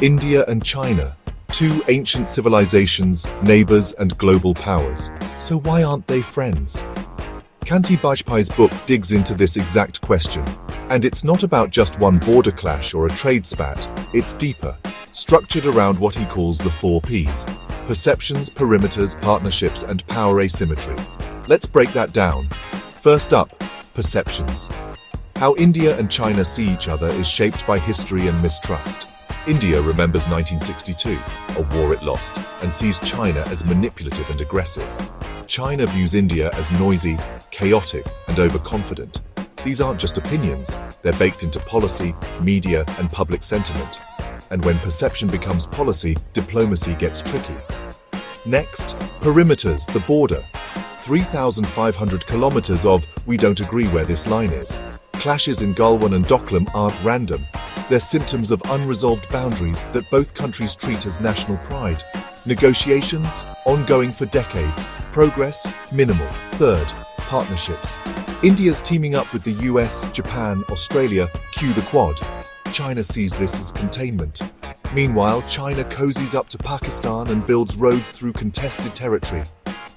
India and China, two ancient civilizations, neighbors and global powers. So why aren't they friends? Kanti Bajpai's book digs into this exact question. And it's not about just one border clash or a trade spat, it's deeper, structured around what he calls the 4 Ps: perceptions, perimeters, partnerships, and power asymmetry. Let's break that down. First up, perceptions. How India and China see each other is shaped by history and mistrust. India remembers 1962, a war it lost, and sees China as manipulative and aggressive. China views India as noisy, chaotic, and overconfident. These aren't just opinions, they're baked into policy, media, and public sentiment. And when perception becomes policy, diplomacy gets tricky. Next, perimeters, the border. 3,500 kilometers of "we don't agree where this line is." Clashes in Galwan and Doklam aren't random. They're symptoms of unresolved boundaries that both countries treat as national pride. Negotiations, ongoing for decades. Progress, minimal. Third, partnerships. India's teaming up with the US, Japan, Australia, cue the Quad. China sees this as containment. Meanwhile, China cozies up to Pakistan and builds roads through contested territory.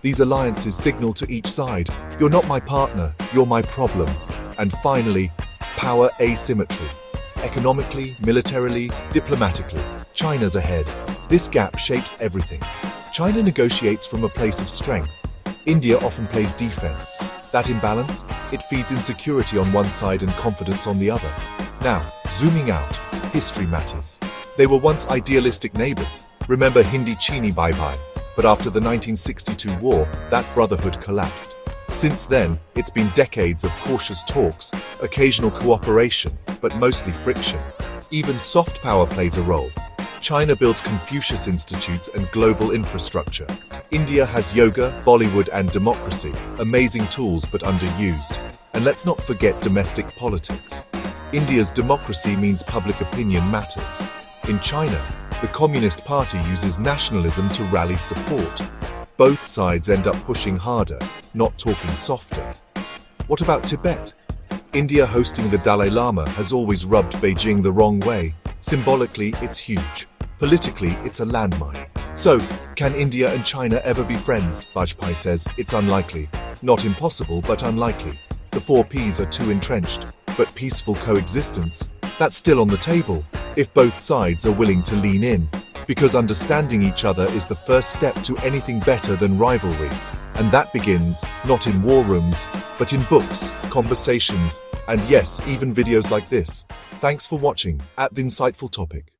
These alliances signal to each side, "You're not my partner, you're my problem." And finally, power asymmetry. Economically, militarily, diplomatically, China's ahead. This gap shapes everything. China negotiates from a place of strength. India often plays defense. That imbalance, it feeds insecurity on one side and confidence on the other. Now, zooming out, history matters. They were once idealistic neighbors. Remember Hindi Chini Bajpai? But after the 1962 war, that brotherhood collapsed. Since then, it's been decades of cautious talks, occasional cooperation, but mostly friction. Even soft power plays a role. China builds Confucius institutes and global infrastructure. India has yoga, Bollywood, and democracy, amazing tools but underused. And let's not forget domestic politics. India's democracy means public opinion matters. In China, the Communist Party uses nationalism to rally support. Both sides end up pushing harder, not talking softer. What about Tibet? India hosting the Dalai Lama has always rubbed Beijing the wrong way. Symbolically, it's huge. Politically, it's a landmine. So, can India and China ever be friends? Bajpai says it's unlikely. Not impossible, but unlikely. The 4 Ps are too entrenched. But peaceful coexistence? That's still on the table, if both sides are willing to lean in. Because understanding each other is the first step to anything better than rivalry. And that begins, not in war rooms, but in books, conversations, and yes, even videos like this. Thanks for watching, @TheInsightful Topic.